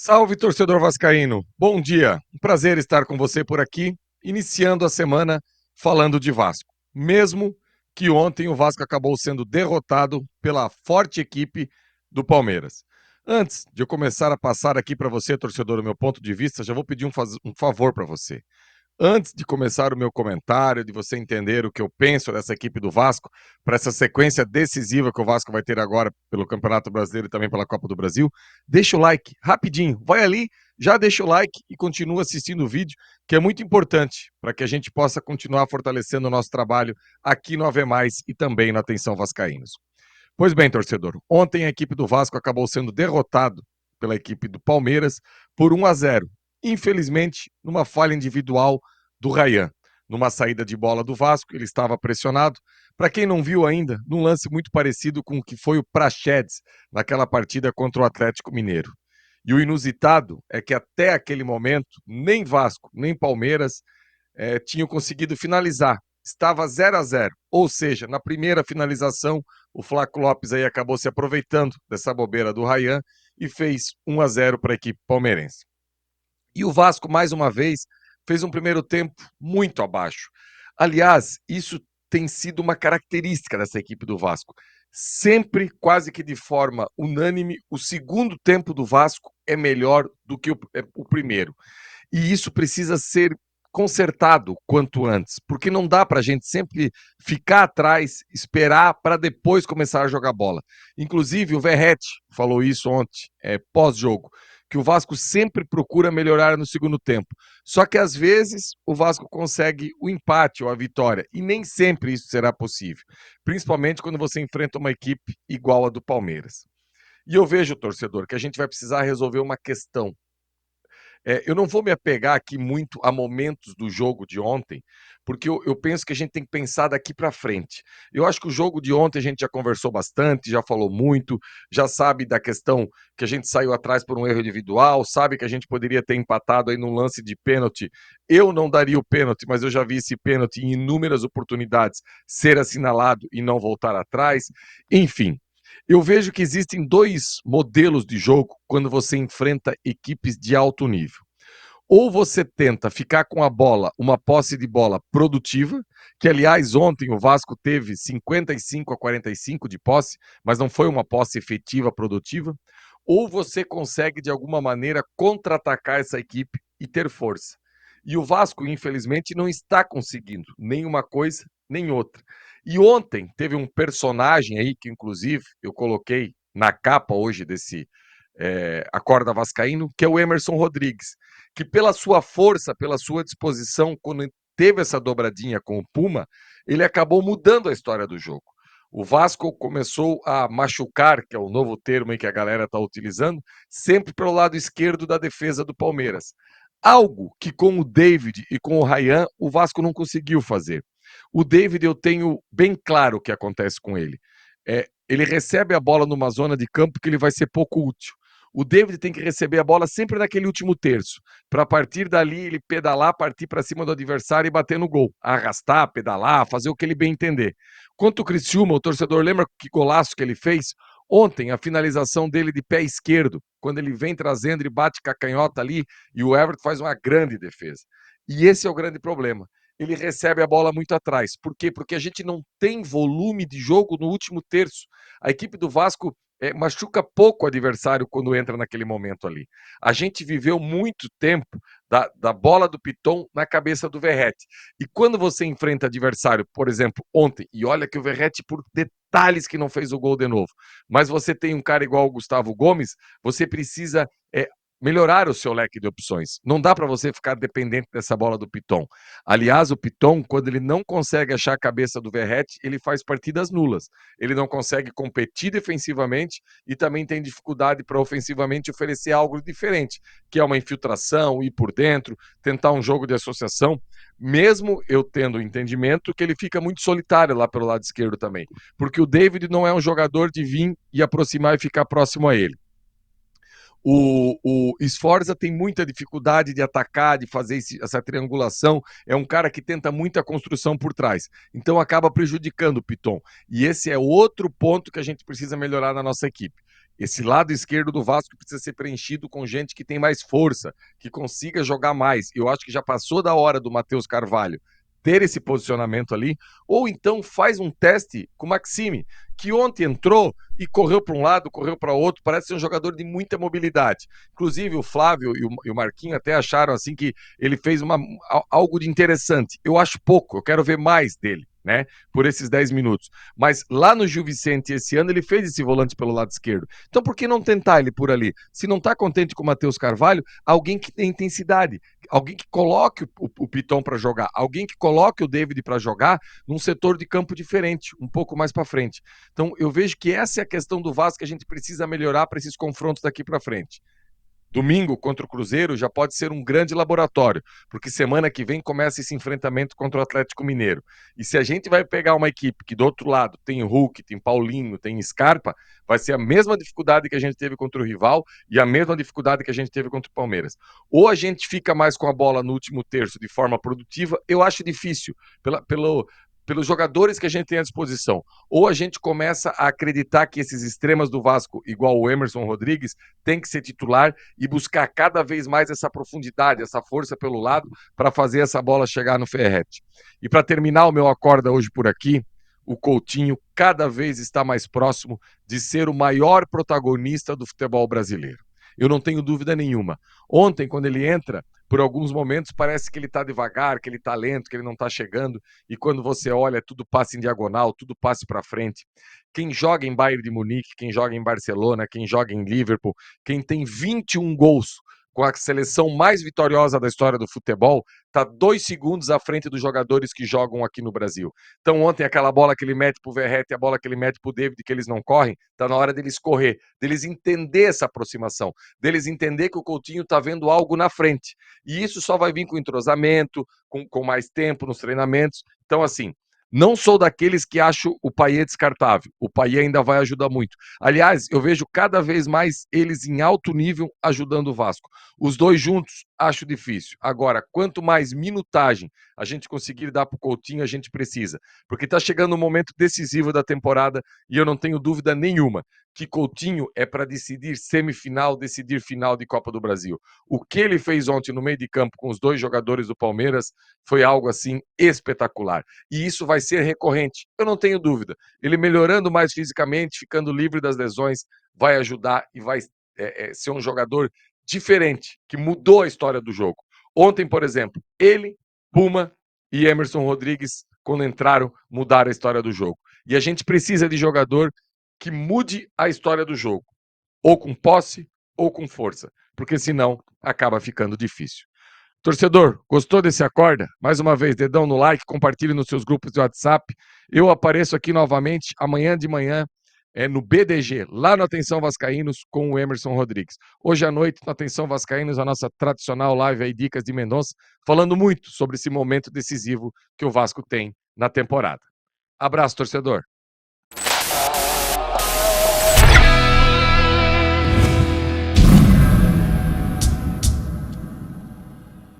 Salve, torcedor vascaíno. Bom dia. Um prazer estar com você por aqui, iniciando a semana falando de Vasco. Mesmo que ontem o Vasco acabou sendo derrotado pela forte equipe do Palmeiras. Antes de eu começar a passar aqui para você, torcedor, o meu ponto de vista, já vou pedir um favor para você. Antes de começar o meu comentário, de você entender o que eu penso dessa equipe do Vasco, para essa sequência decisiva que o Vasco vai ter agora pelo Campeonato Brasileiro e também pela Copa do Brasil, deixa o like rapidinho, vai ali, já deixa o like e continua assistindo o vídeo, que é muito importante para que a gente possa continuar fortalecendo o nosso trabalho aqui no Ave Mais e também no Atenção Vascaínos. Pois bem, torcedor, ontem a equipe do Vasco acabou sendo derrotado pela equipe do Palmeiras por 1-0. Infelizmente, numa falha individual do Rayan. Numa saída de bola do Vasco, ele estava pressionado. Para quem não viu ainda, num lance muito parecido com o que foi o Praxedes naquela partida contra o Atlético Mineiro. E o inusitado é que até aquele momento, nem Vasco, nem Palmeiras tinham conseguido finalizar. Estava 0-0, ou seja, na primeira finalização, o Flaco Lopes aí acabou se aproveitando dessa bobeira do Rayan e fez 1-0 para a equipe palmeirense. E o Vasco, mais uma vez, fez um primeiro tempo muito abaixo. Aliás, isso tem sido uma característica dessa equipe do Vasco. Sempre, quase que de forma unânime, o segundo tempo do Vasco é melhor do que o primeiro. E isso precisa ser consertado quanto antes, porque não dá para a gente sempre ficar atrás, esperar para depois começar a jogar bola. Inclusive, o Verratti falou isso ontem, pós-jogo, que o Vasco sempre procura melhorar no segundo tempo. Só que às vezes o Vasco consegue o empate ou a vitória, e nem sempre isso será possível, principalmente quando você enfrenta uma equipe igual a do Palmeiras. E eu vejo, torcedor, que a gente vai precisar resolver uma questão. Eu não vou me apegar aqui muito a momentos do jogo de ontem, porque eu penso que a gente tem que pensar daqui para frente. Eu acho que o jogo de ontem a gente já conversou bastante, já falou muito, já sabe da questão que a gente saiu atrás por um erro individual, sabe que a gente poderia ter empatado aí num lance de pênalti. Eu não daria o pênalti, mas eu já vi esse pênalti em inúmeras oportunidades ser assinalado e não voltar atrás. Enfim, eu vejo que existem dois modelos de jogo quando você enfrenta equipes de alto nível. Ou você tenta ficar com a bola, uma posse de bola produtiva, que aliás ontem o Vasco teve 55-45 de posse, mas não foi uma posse efetiva produtiva, ou você consegue de alguma maneira contra-atacar essa equipe e ter força. E o Vasco, infelizmente, não está conseguindo nem uma coisa nem outra. E ontem teve um personagem aí que, inclusive, eu coloquei na capa hoje desse Acorda Vascaíno, que é o Emerson Rodrigues, que pela sua força, pela sua disposição, quando teve essa dobradinha com o Puma, ele acabou mudando a história do jogo. O Vasco começou a machucar, que é o novo termo aí que a galera está utilizando, sempre pelo lado esquerdo da defesa do Palmeiras. Algo que com o David e com o Rayan, o Vasco não conseguiu fazer. O David, eu tenho bem claro o que acontece com ele. Ele recebe a bola numa zona de campo que ele vai ser pouco útil. O David tem que receber a bola sempre naquele último terço, para a partir dali ele pedalar, partir para cima do adversário e bater no gol. Arrastar, pedalar, fazer o que ele bem entender. Quanto o Criciúma, o torcedor lembra que golaço que ele fez? Ontem, a finalização dele de pé esquerdo, quando ele vem trazendo e bate com a canhota ali, e o Everton faz uma grande defesa. E esse é o grande problema. Ele recebe a bola muito atrás. Por quê? Porque a gente não tem volume de jogo no último terço. A equipe do Vasco machuca pouco o adversário quando entra naquele momento ali. A gente viveu muito tempo da bola do Piton na cabeça do Verratti. E quando você enfrenta adversário, por exemplo, ontem, e olha que o Verratti, por detalhes que não fez o gol de novo, mas você tem um cara igual o Gustavo Gomes, você precisa melhorar o seu leque de opções. Não dá para você ficar dependente dessa bola do Piton. Aliás, o Piton, quando ele não consegue achar a cabeça do Verratti, ele faz partidas nulas. Ele não consegue competir defensivamente e também tem dificuldade para ofensivamente oferecer algo diferente, que é uma infiltração, ir por dentro, tentar um jogo de associação, mesmo eu tendo o entendimento que ele fica muito solitário lá pelo lado esquerdo também, porque o David não é um jogador de vir e aproximar e ficar próximo a ele. O Sforza tem muita dificuldade de atacar, de fazer essa triangulação. É um cara que tenta muita construção por trás. Então acaba prejudicando o Piton. E esse é outro ponto que a gente precisa melhorar na nossa equipe. Esse lado esquerdo do Vasco precisa ser preenchido com gente que tem mais força, que consiga jogar mais. Eu acho que já passou da hora do Matheus Carvalho ter esse posicionamento ali, ou então faz um teste com o Maxime, que ontem entrou e correu para um lado, correu para outro, parece ser um jogador de muita mobilidade. Inclusive o Flávio e o Marquinho até acharam assim que ele fez algo de interessante. Eu acho pouco, eu quero ver mais dele, né? Por esses 10 minutos. Mas lá no Gil Vicente esse ano ele fez esse volante pelo lado esquerdo. Então por que não tentar ele por ali? Se não está contente com o Matheus Carvalho, alguém que tem intensidade, alguém que coloque o Piton para jogar, alguém que coloque o David para jogar num setor de campo diferente, um pouco mais para frente. Então eu vejo que essa é a questão do Vasco que a gente precisa melhorar para esses confrontos daqui para frente. Domingo contra o Cruzeiro já pode ser um grande laboratório, porque semana que vem começa esse enfrentamento contra o Atlético Mineiro. E se a gente vai pegar uma equipe que do outro lado tem Hulk, tem Paulinho, tem Scarpa, vai ser a mesma dificuldade que a gente teve contra o rival e a mesma dificuldade que a gente teve contra o Palmeiras. Ou a gente fica mais com a bola no último terço de forma produtiva, eu acho difícil, pelos jogadores que a gente tem à disposição. Ou a gente começa a acreditar que esses extremas do Vasco, igual o Emerson Rodrigues, tem que ser titular e buscar cada vez mais essa profundidade, essa força pelo lado para fazer essa bola chegar no Ferrete. E para terminar o meu acorda hoje por aqui, o Coutinho cada vez está mais próximo de ser o maior protagonista do futebol brasileiro. Eu não tenho dúvida nenhuma. Ontem, quando ele entra, por alguns momentos parece que ele está devagar, que ele está lento, que ele não está chegando, e quando você olha, tudo passa em diagonal, tudo passa para frente. Quem joga em Bayern de Munique, quem joga em Barcelona, quem joga em Liverpool, quem tem 21 gols com a seleção mais vitoriosa da história do futebol, está 2 segundos à frente dos jogadores que jogam aqui no Brasil. Então, ontem, aquela bola que ele mete pro Verratti, a bola que ele mete pro David, que eles não correm, está na hora deles correr, deles entender essa aproximação, deles entender que o Coutinho está vendo algo na frente. E isso só vai vir com entrosamento, com mais tempo nos treinamentos. Então, assim, não sou daqueles que acho o Payet descartável. O Payet ainda vai ajudar muito. Aliás, eu vejo cada vez mais eles em alto nível ajudando o Vasco. Os dois juntos, acho difícil. Agora, quanto mais minutagem a gente conseguir dar para o Coutinho, a gente precisa. Porque está chegando um momento decisivo da temporada e eu não tenho dúvida nenhuma que Coutinho é para decidir semifinal, decidir final de Copa do Brasil. O que ele fez ontem no meio de campo com os dois jogadores do Palmeiras foi algo assim espetacular. E isso vai ser recorrente, eu não tenho dúvida. Ele melhorando mais fisicamente, ficando livre das lesões, vai ajudar e vai ser um jogador diferente, que mudou a história do jogo. Ontem, por exemplo, ele, Puma e Emerson Rodrigues, quando entraram, mudaram a história do jogo. E a gente precisa de jogador que mude a história do jogo, ou com posse ou com força, porque senão acaba ficando difícil. Torcedor, gostou desse acorda? Mais uma vez, dedão no like, compartilhe nos seus grupos de WhatsApp. Eu apareço aqui novamente amanhã de manhã no BDG, lá no Atenção Vascaínos, com o Emerson Rodrigues. Hoje à noite, no Atenção Vascaínos, a nossa tradicional live aí, Dicas de Mendonça, falando muito sobre esse momento decisivo que o Vasco tem na temporada. Abraço, torcedor.